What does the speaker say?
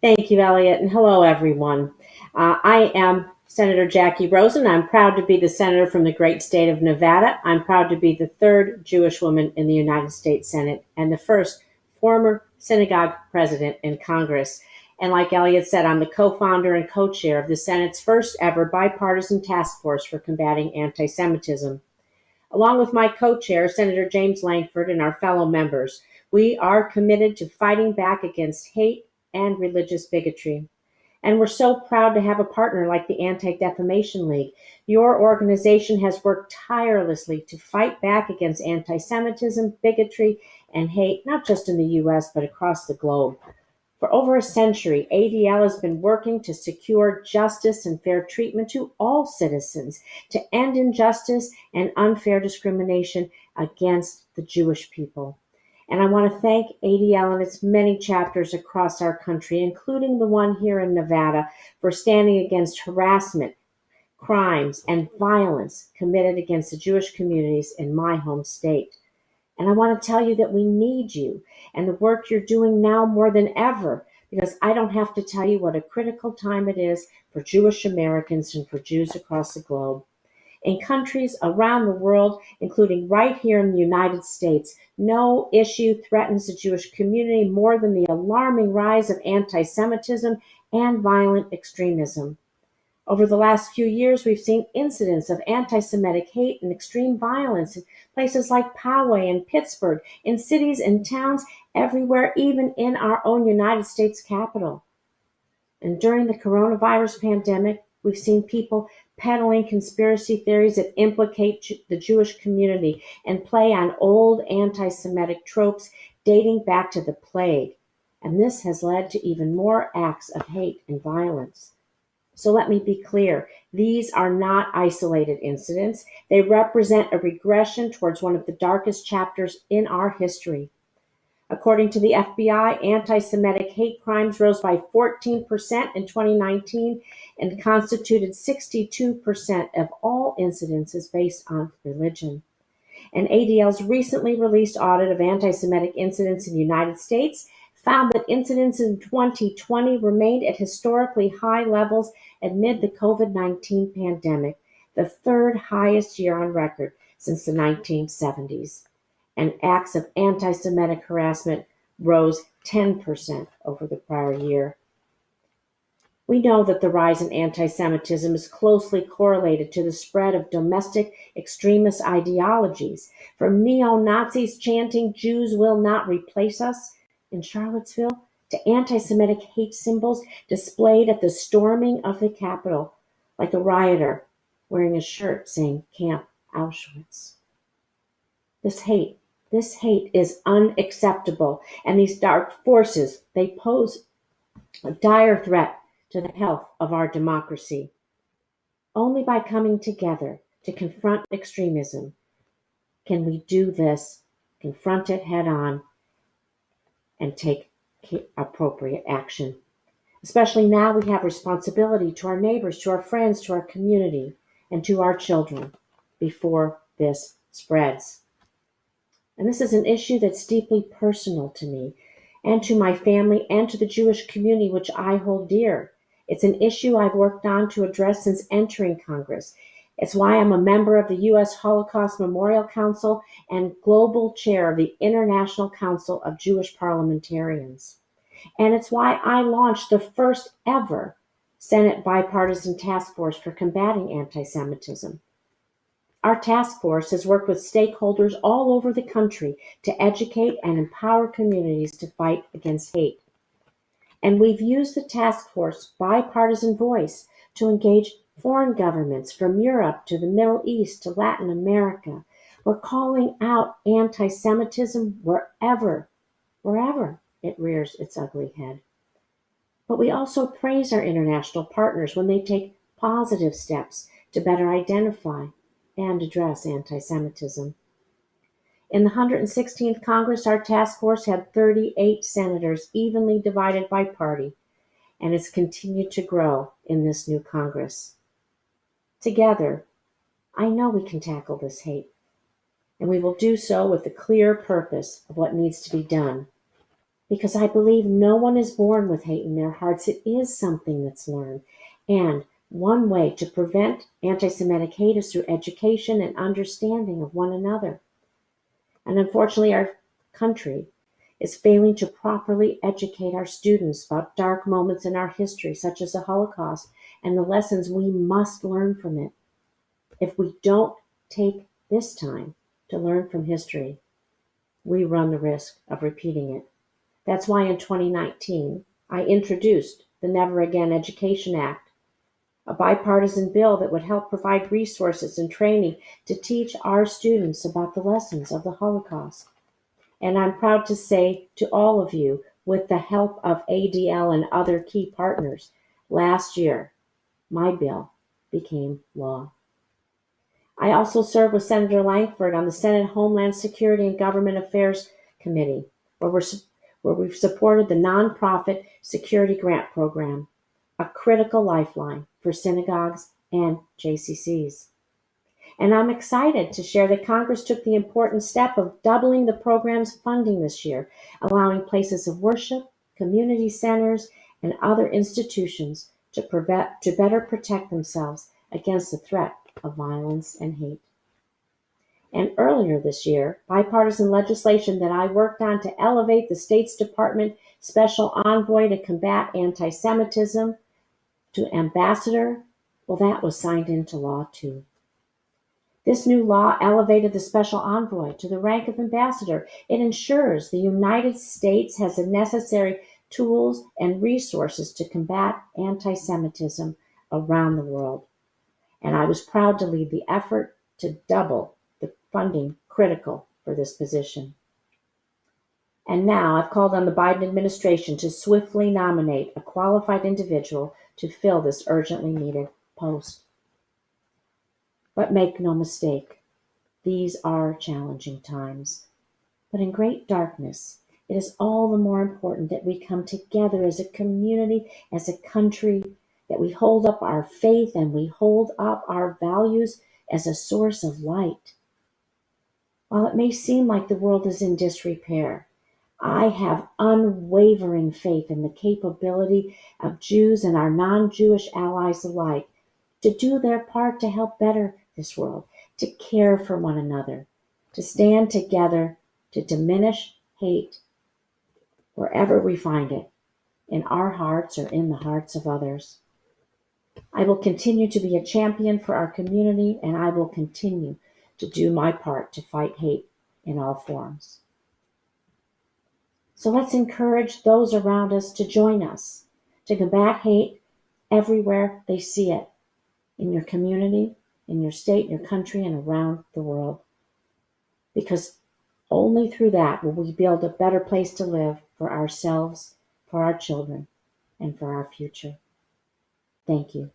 Thank you, Elliot, and hello, everyone. I am Senator Jacky Rosen. I'm proud to be the senator from the great state of Nevada. I'm proud to be the third Jewish woman in the United States Senate and the first former synagogue president in Congress. And like Elliot said, I'm the co-founder and co-chair of the Senate's first ever bipartisan task force for combating anti-Semitism. Along with my co-chair, Senator James Lankford, and our fellow members, we are committed to fighting back against hate and religious bigotry. And we're so proud to have a partner like the Anti-Defamation League. Your organization has worked tirelessly to fight back against anti-Semitism, bigotry, and hate, not just in the U.S., but across the globe. For over a century, ADL has been working to secure justice and fair treatment to all citizens, to end injustice and unfair discrimination against the Jewish people. And I want to thank ADL and its many chapters across our country, including the one here in Nevada, for standing against harassment, crimes, and violence committed against the Jewish communities in my home state. And I want to tell you that we need you and the work you're doing now more than ever, because I don't have to tell you what a critical time it is for Jewish Americans and for Jews across the globe. In countries around the world, including right here in the United States, no issue threatens the Jewish community more than the alarming rise of anti-Semitism and violent extremism. Over the last few years, we've seen incidents of anti-Semitic hate and extreme violence in places like Poway and Pittsburgh, in cities and towns everywhere, even in our own United States Capitol. And during the coronavirus pandemic, we've seen people peddling conspiracy theories that implicate the Jewish community and play on old anti-Semitic tropes dating back to the plague. And this has led to even more acts of hate and violence. So let me be clear. These are not isolated incidents. They represent a regression towards one of the darkest chapters in our history. According to the FBI, anti-Semitic hate crimes rose by 14% in 2019 and constituted 62% of all incidences based on religion. And ADL's recently released audit of anti-Semitic incidents in the United States found that incidents in 2020 remained at historically high levels amid the COVID-19 pandemic, the third highest year on record since the 1970s. And acts of anti-Semitic harassment rose 10% over the prior year. We know that the rise in anti-Semitism is closely correlated to the spread of domestic extremist ideologies, from neo-Nazis chanting "Jews will not replace us" in Charlottesville to anti-Semitic hate symbols displayed at the storming of the Capitol, like a rioter wearing a shirt saying "Camp Auschwitz." This hate is unacceptable, and these dark forces, they pose a dire threat to the health of our democracy. Only by coming together to confront extremism can we do this, confront it head on, and take appropriate action. Especially now, we have responsibility to our neighbors, to our friends, to our community, and to our children before this spreads. And this is an issue that's deeply personal to me and to my family and to the Jewish community, which I hold dear. It's an issue I've worked on to address since entering Congress. It's why I'm a member of the U.S. Holocaust Memorial Council and global chair of the International Council of Jewish Parliamentarians. And it's why I launched the first ever Senate Bipartisan Task Force for combating anti-Semitism. Our task force has worked with stakeholders all over the country to educate and empower communities to fight against hate. And we've used the task force bipartisan voice to engage foreign governments from Europe to the Middle East to Latin America. We're calling out anti-Semitism wherever it rears its ugly head. But we also praise our international partners when they take positive steps to better identify and address anti-Semitism. In the 116th Congress, our task force had 38 senators evenly divided by party, and it's continued to grow in this new Congress. Together, I know we can tackle this hate, and we will do so with the clear purpose of what needs to be done. because I believe no one is born with hate in their hearts. It is something that's learned. And one way to prevent anti-Semitic hate is through education and understanding of one another. And unfortunately, our country is failing to properly educate our students about dark moments in our history, such as the Holocaust, and the lessons we must learn from it. If we don't take this time to learn from history, we run the risk of repeating it. That's why in 2019, I introduced the Never Again Education Act, a bipartisan bill that would help provide resources and training to teach our students about the lessons of the Holocaust. And I'm proud to say to all of you, with the help of ADL and other key partners, last year, my bill became law. I also served with Senator Lankford on the Senate Homeland Security and Government Affairs Committee, where we've supported the nonprofit Security Grant Program, a critical lifeline for synagogues and JCCs. And I'm excited to share that Congress took the important step of doubling the program's funding this year, allowing places of worship, community centers, and other institutions to better protect themselves against the threat of violence and hate. And earlier this year, bipartisan legislation that I worked on to elevate the State's Department Special Envoy to combat anti-Semitism to ambassador, well, that was signed into law too. This new law elevated the special envoy to the rank of ambassador. It ensures the United States has the necessary tools and resources to combat anti-Semitism around the world. And I was proud to lead the effort to double the funding critical for this position. And now I've called on the Biden administration to swiftly nominate a qualified individual to fill this urgently needed post. But make no mistake, these are challenging times. But in great darkness, it is all the more important that we come together as a community, as a country, that we hold up our faith and we hold up our values as a source of light. While it may seem like the world is in disrepair, I have unwavering faith in the capability of Jews and our non-Jewish allies alike to do their part to help better this world, to care for one another, to stand together, to diminish hate wherever we find it, in our hearts or in the hearts of others. I will continue to be a champion for our community, and I will continue to do my part to fight hate in all forms. So let's encourage those around us to join us, to combat hate everywhere they see it, in your community, in your state, your country, and around the world. Because only through that will we build a better place to live for ourselves, for our children, and for our future. Thank you.